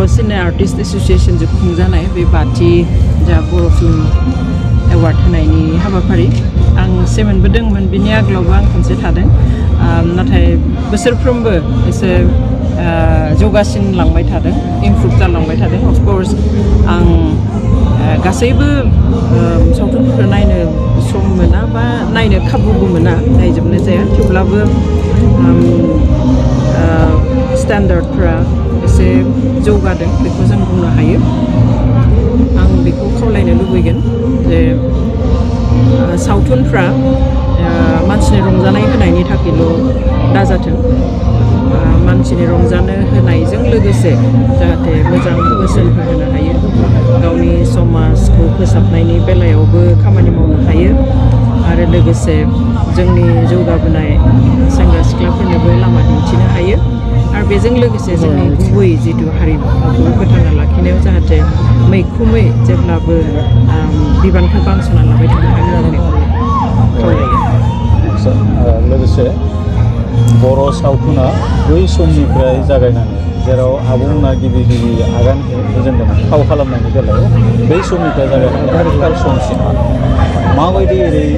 बर' सिने artist एसोसिएशनजों खुंजानाय बे बाथि जा बर' फिल्म एवार्ड होनायनि हाबाफारि आं सेमोनबो दंमोन बिनि आगोलावबो आं खनसे थादों नाथाय बोसोरफ्रोमबो एसे जौगासिन लांबाय थादों इमप्रुभ जालांबाय थादों अफकर्स आं गासैबो सावथुनफोरखौ नायनो सम मोना बा नायनो खाबुबो मोना नायजोबनाय जाया थेवब्लाबो स्टेन्डार्डफ्रा एसे जौगादों बेखौ जों बुंनो हायो आं बेखौ खावलायनो लुबैगोन जे सावथुनफ्रा मानसिनि रंजानाय होनायनि थाखायल' दाजाथों मानसिनि रंजानो होनायजों लोगोसे जाहाथे मोजां बोसोनफोर होनो हायो गावनि समाजखौ फोसाबनायनि बेलायावबो खामानि मावनो हायो आरो लोगोसे जोंनि जौगाबोनाय सेंग्रा सिख्लाफोरनोबो लामा दिन्थिनो हायो आरो बेजों लोगोसे जोंनि गुबै जिथु हारिमुखौ फोथांना लाखिनायाव जाहाथे मैखोमै जेब्लाबो बिबानखौ बांस'ना लाबाय थानो हायो आरो बेखौ खावलायो लोगोसे बर' सावथुना बै समनिफ्राय जागायनानै जेराव आबुंना गिबि आगान होजेनदोंमोन फाव खालामनायनि बेलायाव बै समनिफ्राय जागायनानै आथिखाल समसिम माबायदि ओरै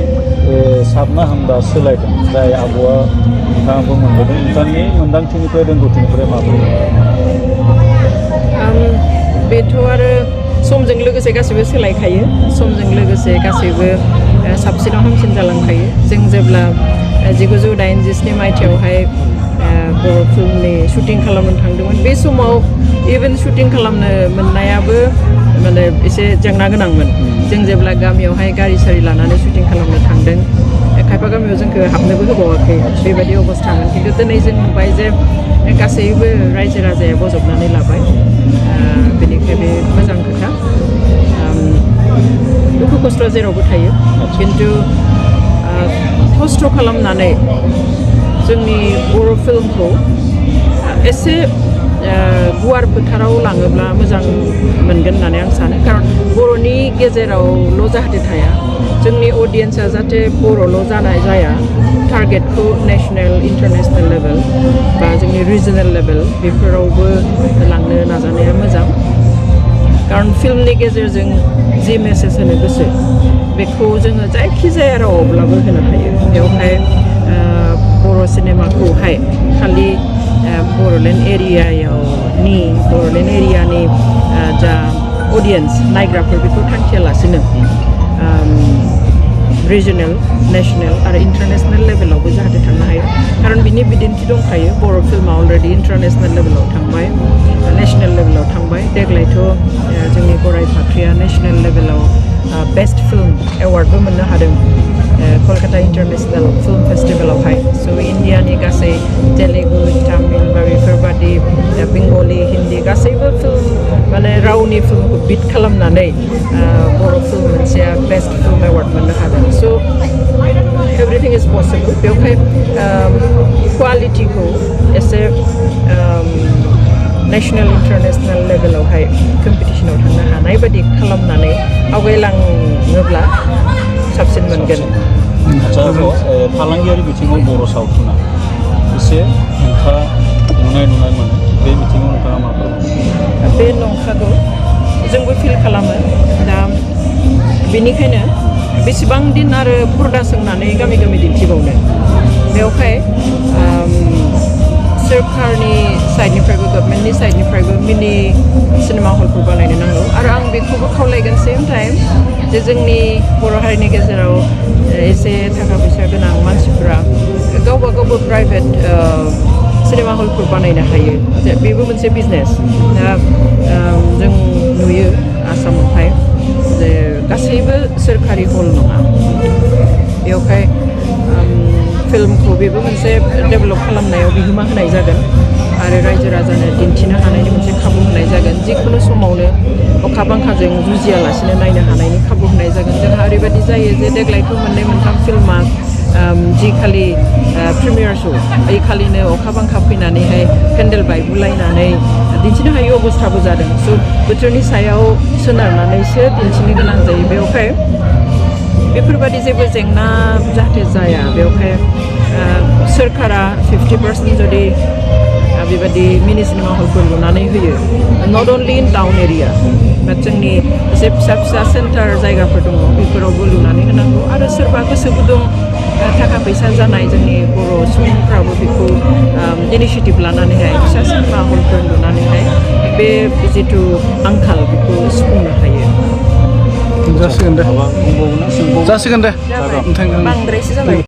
साबना हामदा सोलायदों जाय आब'आ नोंथाङाबो मोनबोदों नोंथांनि मोन्दांथिनिफ्राय रोंगौथिनिफ्राय माबोरै बेथ' आरो समजों लोगोसे गासैबो सोलायखायो समजों लोगोसे गासैबो साबसिनाव हामसिन जालांखायो जों जेब्ला 1987 मायथाइयावहाय बर' फिल्मनि शुटिं खालामनो थांदोंमोन बे समाव इभेन शुटिं खालामनो मोननायाबो माने एसे जेंना गोनांमोन जों जेब्ला गामियावहाय गारि सारि लानानै शुटिं खालामनो थांदों खायफा गामियाव जोंखौ हाबनोबो होबावाखै बेबायदि अबस्थामोन खिन्थु दिनै जों नुबाय जे गासैबो रायजो राजाया बजबनानै लाबाय बेनिखाय बे मोजां खोथा दुखु खस्थ' जेरावबो थायो खिन्थु खस्थ' खालामनानै जोंनि बर' फिल्मखौ एसे गुवार फोथाराव लाङोब्ला मोजां मोनगोन होननानै आं सानो खारन बर'नि गेजेरावल' जाहाथे थाया जोंनि अडियेन्सआ जाहाथे बर'ल' जाया टारगेटखौ नेसनेल इन्टारनेसनेल लेभेल बा जोंनि रिजनेल लेभेल बेफोरावबो लांनो नाजानाया मोजां खारन फिल्मनि गेजेरजों जि मेसेज होनो गोसो बेखौ जोङो जायखिजाया रावावब्लाबो होनो हायो बेवहाय बर' सिनेमाखौहाय खालि बर'लेण्ड एरियानि जा अडियेन्स नायग्राफोर बेखौ थांखियालासिनो रिजनेल नेसनेल आरो इन्टारनेसनेल लेभेलावबो जाहाथे थांनो हायो खारन बिनि बिदिन्थि दंखायो बर' फिल्मा अलरेडि इन्टारनेसनेल लेभेलाव थांबाय नेसनेल लेभेलाव थांबाय देग्लायथ' जोंनि गराय फाख्रिया नेसनेल लेभेलाव बेस्ट फिल्म एवार्डबो मोननो हादों कलकाता इन्टारनेसनेल फिल्म फेस्टिभेलावहाय स' इन्डियानि गासै तेलेगु तामिल बा बेफोरबादि बेंगलि हिन्दी गासैबो फिल्म माने रावनि फिल्मखौ बिट खालामनानै बर' फिल्म मोनसेया बेस्ट फिल्म एवार्ड मोननो हादों स' एभरिथिं इज पसिबल बेवहाय क्वालिटिखौ एसे नेसनेल इन्टारनेसनेल लेभेलावहाय कम्पिटिसनाव थांनो हानाय बायदि खालामनानै आवगायलाङोब्ला साबसिन मोनगोन फालांगियारि बिथिङाव बर' सावथुना एसे हेंथा नुनाय मोनो बे बिथिङाव नोंथाङा मा फोरमायो बे नंखागौ जोंबो फिल खालामो दा बेनिखायनो बेसेबां दिन आरो पर्दा सोंनानै गामि गामि दिन्थिबावनो बेवहाय सोरखारनि साइडनिफ्रायबो गभर्नमेन्टनि साइडनिफ्रायबो मिनि सिनेमा हलफोर बानायनो नांगौ आरो आं बेखौबो खावलायगोन सेम टाइम जे जोंनि बर' हारिनि गेजेराव एसे थाखा फैसा गोनां मानसिफोरा गावबा गावबो प्राइभेट सिनेमा हलफोर बानायनो हायो बेबो मोनसे बिजनेस दा जों नुयो आसामावहाय जे गासैबो सोरखारि हल नङा बेवहाय फिल्मखौ बेबो मोनसे डेभेलप खालामनायाव बिहोमा होनाय जागोन आरो रायजो राजानो दिन्थिनो हानायनि मोनसे खाबु होनाय जागोन जिखुनु समावनो अखा बांखाजों जुजियालासिनो नायनो हानायनि खाबु होनाय जागोन जोंहा ओरैबायदि जायो जे देग्लायथ' मोननै मोनथाम फिल्मा जि खालि प्रिमियार श' बै खालिनो अखा बांखा फैनानैहाय पेन्डेल बायगुलायनानै दिन्थिनो हायै अबस्थाबो जादों स' बोथोरनि सायाव सोनारनानैसो दिन्थिनो गोनां जायो बेवहाय बेफोरबायदि जेबो जेंना जाहाथे जाया बेवहाय सोरखारा 50% जुदि बेबायदि मिनि सिनेमा हलफोर लुनानै होयो not only in town area बाट जोंनि एसे फिसा फिसा सेन्टार जायगाफोर दङ बेफोरावबो लुनानै होनांगौ आरो सोरबा गोसो गुदुं थाखा फैसा जानाय जोंनि बर' सुबुंफ्राबो बेखौ इनिसियेटिभ लानानैहाय फिसा सिनेमा हलफोर लुनानैहाय बे जिथु आंखाल बेखौ सुफुंनो हायो जासिगोन दे माबा बुंबावनो सोंबावनो जासिगोन दे बांद्रायसो जाबाय